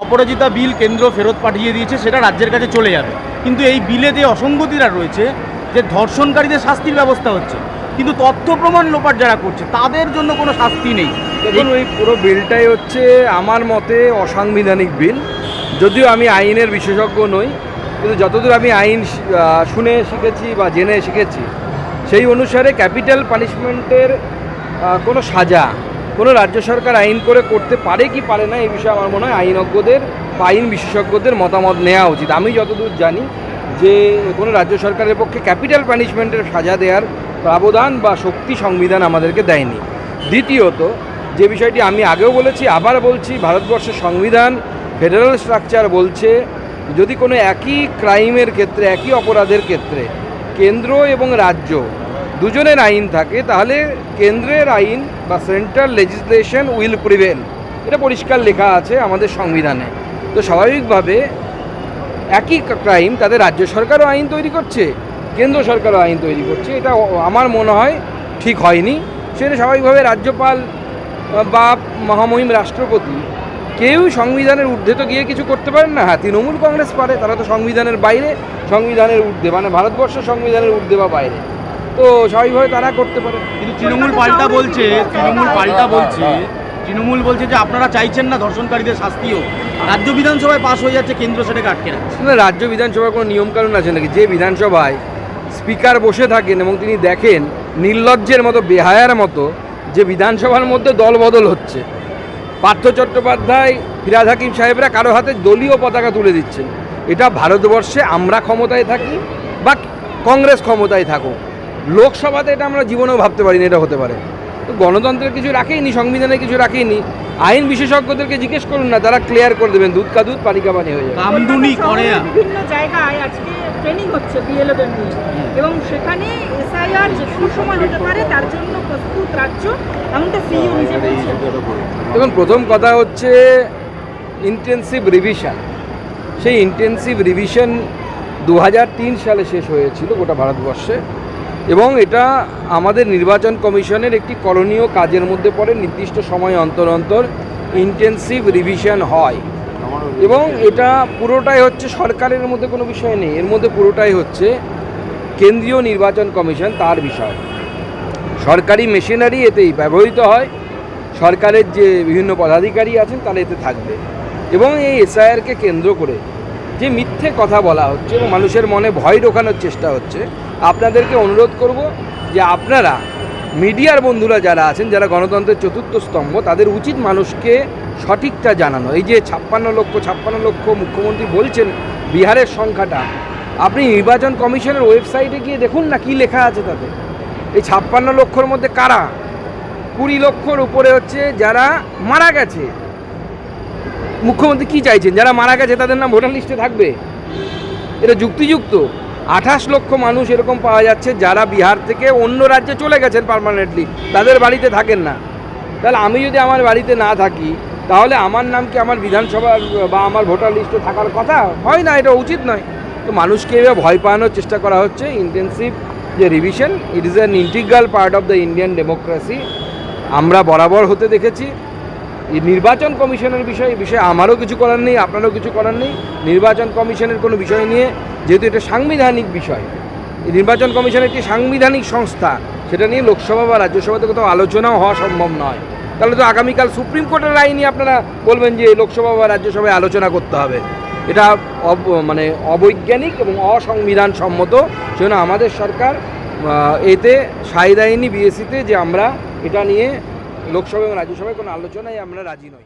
অপরাজিতা বিল কেন্দ্র ফেরত পাঠিয়ে দিয়েছে, সেটা রাজ্যের কাছে চলে যাবে। কিন্তু এই বিলে যে অসঙ্গতিরা রয়েছে, যে ধর্ষণকারীদের শাস্তির ব্যবস্থা হচ্ছে, কিন্তু তথ্য প্রমাণ লোপাট যারা করছে তাদের জন্য কোনো শাস্তি নেই। দেখুন, ওই পুরো বিলটাই হচ্ছে আমার মতে অসাংবিধানিক বিল। যদিও আমি আইনের বিশেষজ্ঞ নই, কিন্তু যতদূর আমি আইন শুনে শিখেছি বা জেনে শিখেছি, সেই অনুসারে ক্যাপিটাল পানিশমেন্টের কোনো সাজা কোনো রাজ্য সরকার আইন করে করতে পারে কি পারে না, এই বিষয়ে আমার মনে হয় আইনজ্ঞদের বা আইন বিশেষজ্ঞদের মতামত নেওয়া উচিত। আমি যতদূর জানি যে কোনো রাজ্য সরকারের পক্ষে ক্যাপিটাল পানিশমেন্টের সাজা দেওয়ার প্রাবধান বা শক্তি সংবিধান আমাদেরকে দেয়নি। দ্বিতীয়ত, যে বিষয়টি আমি আগেও বলেছি, আবার বলছি, ভারতবর্ষের সংবিধান ফেডারেল স্ট্রাকচার বলছে যদি কোনো একই ক্রাইমের ক্ষেত্রে, একই অপরাধের ক্ষেত্রে কেন্দ্র এবং রাজ্য দুজনের আইন থাকে, তাহলে কেন্দ্রের আইন বা সেন্ট্রাল লেজিসলেশন উইল প্রিভেল, এটা পরিষ্কার লেখা আছে আমাদের সংবিধানে। তো স্বাভাবিকভাবে একই ক্রাইম তাদের রাজ্য সরকারও আইন তৈরি করছে, কেন্দ্র সরকারও আইন তৈরি করছে, এটা আমার মনে হয় ঠিক হয়নি। সেটা স্বাভাবিকভাবে রাজ্যপাল বা মহামহিম রাষ্ট্রপতি কেউ সংবিধানের ঊর্ধ্বে তো গিয়ে কিছু করতে পারেন না। হ্যাঁ, তৃণমূল কংগ্রেস পারে, তারা তো সংবিধানের বাইরে, সংবিধানের ঊর্ধ্বে, মানে ভারতবর্ষ সংবিধানের ঊর্ধ্বে বা বাইরে, তো স্বাভাবিকভাবে তারা করতে পারে। কিন্তু তৃণমূল বলছে যে আপনারা চাইছেন না ধর্ষণকারীদের শাস্তি হোক, রাজ্য বিধানসভায় পাশ হয়ে যাচ্ছে, কেন্দ্র সেটাকে আটকে রাখছে। রাজ্য বিধানসভার কোনো নিয়মকানুন আছে নাকি? যে বিধানসভায় স্পিকার বসে থাকেন এবং তিনি দেখেন নির্লজ্জের মতো, বেহায়ার মতো যে বিধানসভার মধ্যে দলবদল হচ্ছে, পার্থ চট্টোপাধ্যায়, ফিরহাদ হাকিম সাহেবরা কারো হাতে দলীয় পতাকা তুলে দিচ্ছেন, এটা ভারতবর্ষে আমরা ক্ষমতায় থাকি বা কংগ্রেস ক্ষমতায় থাকুক, লোকসভাতে এটা আমরা জীবনেও ভাবতে পারি না এটা হতে পারে। তো গণতন্ত্রের কিছু রাখেইনি, সংবিধানে কিছু রাখেইনি। আইন বিশেষজ্ঞদেরকে জিজ্ঞেস করুন না, তারা ক্লিয়ার করে দেবেন, দুধ কা দুধ পানি কা পানি হয়ে যাবে। কামদুনি করে বিভিন্ন জায়গায় আজকে ট্রেনিং হচ্ছে বিএলওদের নিয়ে, এবং সেখানে এসআইআর যে সময় হতে পারে তার জন্য প্রস্তুত রাজ্য, এমনটা সিইও নিজে বলছেন। দেখুন, প্রথম কথা হচ্ছে ইন্টেন্সিভ রিভিশন। সেই ইন্টেন্সিভ রিভিশন 2003 সালে শেষ হয়েছিল গোটা ভারতবর্ষে, এবং এটা আমাদের নির্বাচন কমিশনের একটি করণীয় কাজের মধ্যে পড়ে। নির্দিষ্ট সময় অন্তর অন্তর ইন্টেন্সিভ রিভিশন হয়, এবং এটা পুরোটাই হচ্ছে সরকারের মধ্যে কোনো বিষয় নেই, এর মধ্যে পুরোটাই হচ্ছে কেন্দ্রীয় নির্বাচন কমিশন, তার বিষয়। সরকারি মেশিনারি এতেই ব্যবহৃত হয়, সরকারের যে বিভিন্ন পদাধিকারী আছেন তারা এতে থাকবে। এবং এই এসআইআরকে কেন্দ্র করে যে মিথ্যে কথা বলা হচ্ছে এবং মানুষের মনে ভয় ঢোকানোর চেষ্টা হচ্ছে, আপনাদেরকে অনুরোধ করব যে আপনারা মিডিয়ার বন্ধুরা যারা আছেন, যারা গণতন্ত্রের চতুর্থ স্তম্ভ, তাদের উচিত মানুষকে সঠিকটা জানানো। এই যে 56 লক্ষ মুখ্যমন্ত্রী বলছেন বিহারের সংখ্যাটা, আপনি নির্বাচন কমিশনের ওয়েবসাইটে গিয়ে দেখুন না কি লেখা আছে তাতে। এই 56 লক্ষর মধ্যে কারা? 20 লক্ষর উপরে হচ্ছে যারা মারা গেছে। মুখ্যমন্ত্রী কি চাইছেন? যারা মারা গেছে তাদের নাম ভোটার লিস্টে থাকবে? এটা যুক্তিযুক্ত? 28 লক্ষ মানুষ এরকম পাওয়া যাচ্ছে যারা বিহার থেকে অন্য রাজ্যে চলে গেছেন পার্মানেন্টলি, তাদের বাড়িতে থাকেন না। তাহলে আমি যদি আমার বাড়িতে না থাকি, তাহলে আমার নাম কি আমার বিধানসভার বা আমার ভোটার লিস্টে থাকার কথা হয় না? এটা উচিত নয়। তো মানুষকে এভাবে ভয় পাওয়ানোর চেষ্টা করা হচ্ছে। ইন্টেন্সিভ যে revision, it is an integral part of the Indian democracy, আমরা বরাবর হতে দেখেছি। এই নির্বাচন কমিশনের বিষয়, এই বিষয়ে আমারও কিছু করার নেই, আপনারও কিছু করার নেই। নির্বাচন কমিশনের কোনো বিষয় নিয়ে, যেহেতু এটা সাংবিধানিক বিষয়, এই নির্বাচন কমিশন একটি সাংবিধানিক সংস্থা, সেটা নিয়ে লোকসভা বা রাজ্যসভাতে কোথাও আলোচনাও হওয়া সম্ভব নয়। তাহলে তো আগামীকাল সুপ্রিম কোর্টের রায় নিয়ে আপনারা বলবেন যে লোকসভা বা রাজ্যসভায় আলোচনা করতে হবে। এটা মানে অবৈজ্ঞানিক এবং অসংবিধানসম্মত। সেজন্য আমাদের সরকার এতে সায় দেয়নি বিএসসিতে যে আমরা এটা নিয়ে লোকসভা এবং রাজ্যসভায় কোনো আলোচনায় আমরা রাজি নই।